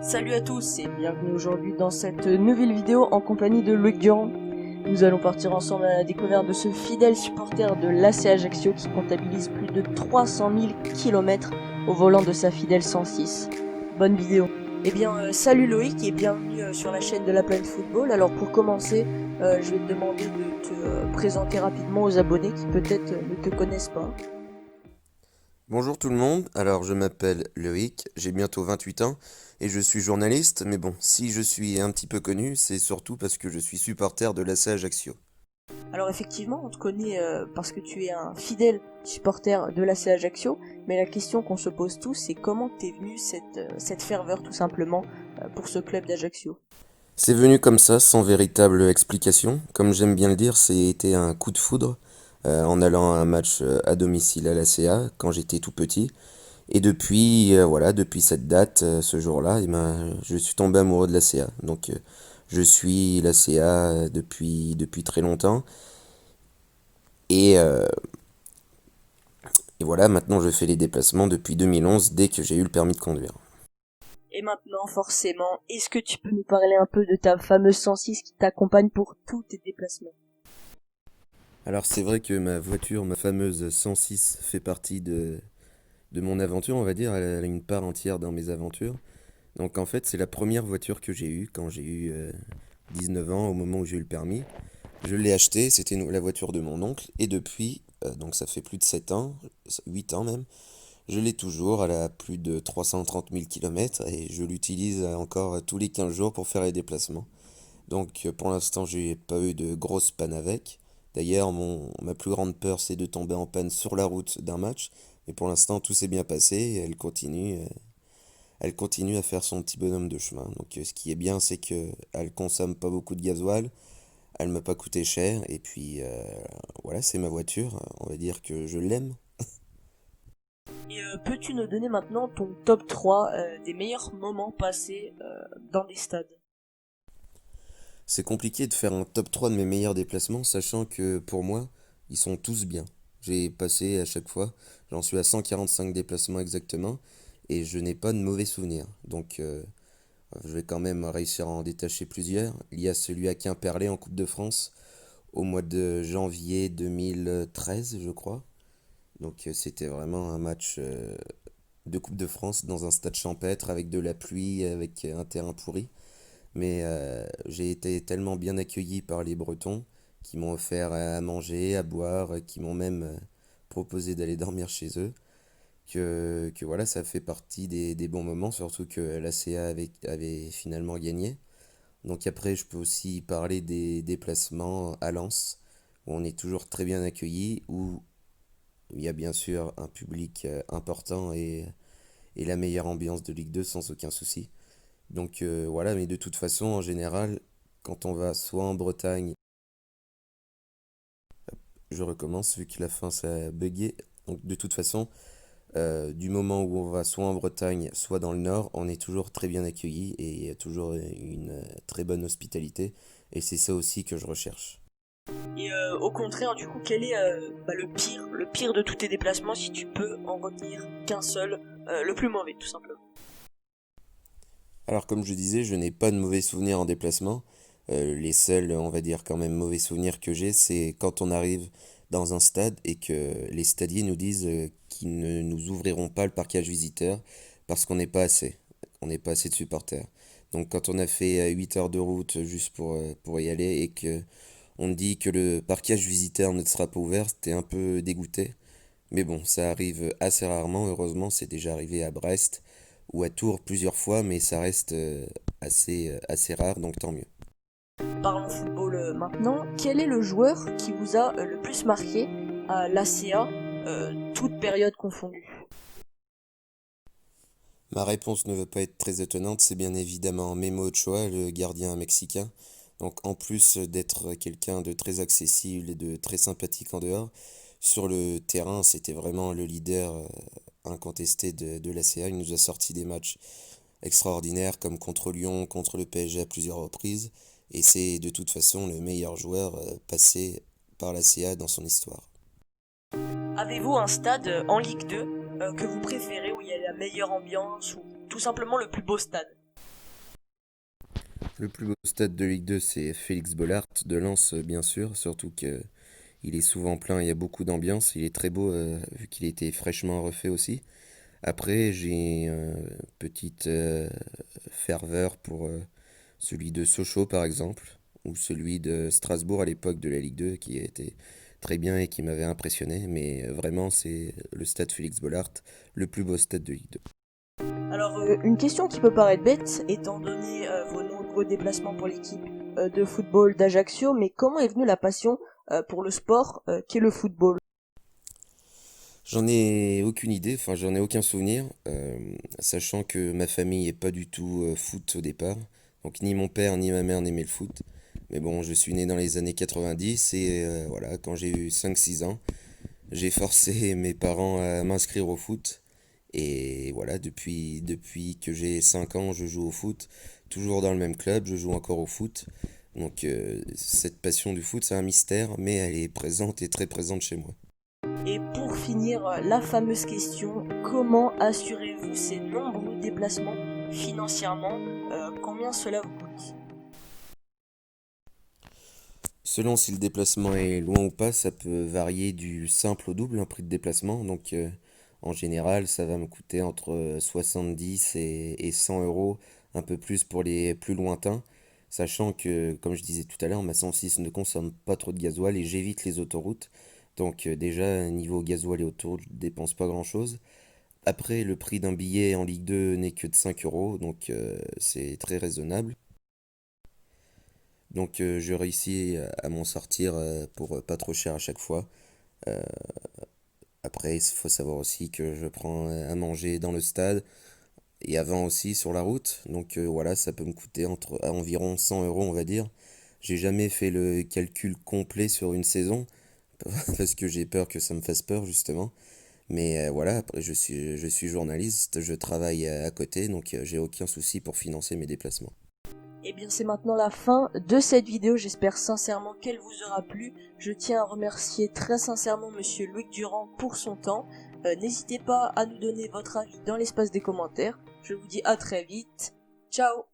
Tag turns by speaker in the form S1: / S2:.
S1: Salut à tous et bienvenue aujourd'hui dans cette nouvelle vidéo en compagnie de Loïc Durand. Nous allons partir ensemble à la découverte de ce fidèle supporter de l'AC Ajaccio qui comptabilise plus de 300 000 km au volant de sa fidèle 106. Bonne vidéo. Salut Loïc et bienvenue sur la chaîne de la Planète Football. Alors pour commencer, je vais te demander de te présenter rapidement aux abonnés qui peut-être ne te connaissent pas.
S2: Bonjour tout le monde, alors je m'appelle Loïc, j'ai bientôt 28 ans et je suis journaliste, mais bon, si je suis un petit peu connu, c'est surtout parce que je suis supporter de l'AC Ajaccio.
S1: Alors effectivement, on te connaît parce que tu es un fidèle supporter de l'AC Ajaccio, mais la question qu'on se pose tous, c'est comment t'es venu cette ferveur tout simplement pour ce club d'Ajaccio.
S2: C'est venu comme ça, sans véritable explication, comme j'aime bien le dire, c'était un coup de foudre en allant à un match à domicile à l'ACA quand j'étais tout petit. Et depuis, voilà, depuis cette date, ce jour-là, eh ben, je suis tombé amoureux de l'ACA. Donc je suis l'ACA depuis très longtemps. Et, euh, Et voilà, maintenant je fais les déplacements depuis 2011 dès que j'ai eu le permis de conduire.
S1: Et maintenant, forcément, est-ce que tu peux nous parler un peu de ta fameuse 106 qui t'accompagne pour tous tes déplacements?
S2: Alors c'est vrai que ma voiture, ma fameuse 106, fait partie de mon aventure, on va dire, elle a une part entière dans mes aventures. Donc en fait c'est la première voiture que j'ai eue quand j'ai eu 19 ans, au moment où j'ai eu le permis. Je l'ai achetée, c'était la voiture de mon oncle, et depuis, donc ça fait plus de 7 ans, 8 ans même, je l'ai toujours, elle a plus de 330 000 km et je l'utilise encore tous les 15 jours pour faire les déplacements. Donc pour l'instant, j'ai pas eu de grosses pannes avec. D'ailleurs, ma plus grande peur, c'est de tomber en panne sur la route d'un match. Mais pour l'instant, tout s'est bien passé et elle continue à faire son petit bonhomme de chemin. Donc ce qui est bien, c'est que elle consomme pas beaucoup de gasoil, elle m'a pas coûté cher et puis voilà, c'est ma voiture. On va dire que je l'aime.
S1: Et peux-tu nous donner maintenant ton top 3 des meilleurs moments passés dans des stades?
S2: C'est compliqué de faire un top 3 de mes meilleurs déplacements, sachant que pour moi, ils sont tous bien. J'ai passé à chaque fois, j'en suis à 145 déplacements exactement, et je n'ai pas de mauvais souvenirs. Donc je vais quand même réussir à en détacher plusieurs. Il y a celui à Quimperlé en Coupe de France, au mois de janvier 2013, je crois. Donc c'était vraiment un match de Coupe de France dans un stade champêtre avec de la pluie, avec un terrain pourri. Mais j'ai été tellement bien accueilli par les Bretons qui m'ont offert à manger, à boire, qui m'ont même proposé d'aller dormir chez eux, que voilà, ça fait partie des bons moments, surtout que l'ACA avait finalement gagné. Donc après, je peux aussi parler des déplacements à Lens, où on est toujours très bien accueilli, où il y a bien sûr un public important et la meilleure ambiance de Ligue 2 sans aucun souci. Donc voilà, mais de toute façon, en général, quand on va soit en Bretagne, je recommence vu que la fin ça a bugué. Donc de toute façon, du moment où on va soit en Bretagne, soit dans le Nord, on est toujours très bien accueilli et il y a toujours une très bonne hospitalité. Et c'est ça aussi que je recherche.
S1: Et au contraire, du coup, quel est le pire de tous tes déplacements si tu peux en retenir qu'un seul, le plus mauvais tout simplement.
S2: Alors comme je disais, je n'ai pas de mauvais souvenirs en déplacement. Les seuls, on va dire quand même, mauvais souvenirs que j'ai, c'est quand on arrive dans un stade et que les stadiers nous disent qu'ils ne nous ouvriront pas le parquage visiteur parce qu'on n'est pas assez. On n'est pas assez de supporters. Donc quand on a fait 8 heures de route juste pour y aller et que on dit que le parquage visiteur ne sera pas ouvert, c'était un peu dégoûté. Mais bon, ça arrive assez rarement, heureusement, c'est déjà arrivé à Brest ou à Tours plusieurs fois, mais ça reste assez rare, donc tant mieux.
S1: Parlons football maintenant. Quel est le joueur qui vous a le plus marqué à l'ACA, toute période confondue?
S2: Ma réponse ne veut pas être très étonnante, c'est bien évidemment Memo Ochoa, le gardien mexicain. Donc en plus d'être quelqu'un de très accessible et de très sympathique en dehors, sur le terrain, c'était vraiment le leader incontesté de l'ACA. Il nous a sorti des matchs extraordinaires comme contre Lyon, contre le PSG à plusieurs reprises. Et c'est de toute façon le meilleur joueur passé par l'ACA dans son histoire.
S1: Avez-vous un stade en Ligue 2 que vous préférez, où il y a la meilleure ambiance, ou tout simplement le plus beau stade?
S2: Le plus beau stade de Ligue 2, c'est Félix Bollaert de Lens, bien sûr, surtout que il est souvent plein, il y a beaucoup d'ambiance, il est très beau vu qu'il a été fraîchement refait aussi. Après, j'ai une petite ferveur pour celui de Sochaux par exemple, ou celui de Strasbourg à l'époque de la Ligue 2 qui était très bien et qui m'avait impressionné, mais vraiment c'est le stade Félix Bollaert, le plus beau stade de Ligue 2.
S1: Alors, une question qui peut paraître bête, étant donné vos nombreux déplacements pour l'équipe de football d'Ajaccio, mais comment est venue la passion pour le sport qu'est le football?
S2: J'en ai aucune idée, enfin j'en ai aucun souvenir, sachant que ma famille est pas du tout foot au départ, donc ni mon père ni ma mère n'aimaient le foot. Mais bon, je suis né dans les années 90 et voilà, quand j'ai eu 5 6 ans, j'ai forcé mes parents à m'inscrire au foot. Et voilà, depuis que j'ai 5 ans, je joue au foot, toujours dans le même club, je joue encore au foot. Donc cette passion du foot, c'est un mystère, mais elle est présente et très présente chez moi.
S1: Et pour finir, la fameuse question, comment assurez-vous ces nombreux déplacements financièrement? Combien cela vous coûte?
S2: Selon si le déplacement est loin ou pas, ça peut varier du simple au double, un prix de déplacement. Donc en général, ça va me coûter entre 70 et 100 euros, un peu plus pour les plus lointains. Sachant que, comme je disais tout à l'heure, ma 106 ne consomme pas trop de gasoil et j'évite les autoroutes. Donc déjà, niveau gasoil et autoroute, je ne dépense pas grand-chose. Après, le prix d'un billet en Ligue 2 n'est que de 5 euros, donc c'est très raisonnable. Donc je réussis à m'en sortir pour pas trop cher à chaque fois. Euh, Après, il faut savoir aussi que je prends à manger dans le stade et avant aussi sur la route. Donc voilà, ça peut me coûter à environ 100 euros, on va dire. J'ai jamais fait le calcul complet sur une saison parce que j'ai peur que ça me fasse peur justement. Mais voilà, après je suis journaliste, je travaille à côté, donc j'ai aucun souci pour financer mes déplacements.
S1: Eh bien, c'est maintenant la fin de cette vidéo. J'espère sincèrement qu'elle vous aura plu. Je tiens à remercier très sincèrement Monsieur Loïc Durand pour son temps. N'hésitez pas à nous donner votre avis dans l'espace des commentaires. Je vous dis à très vite. Ciao!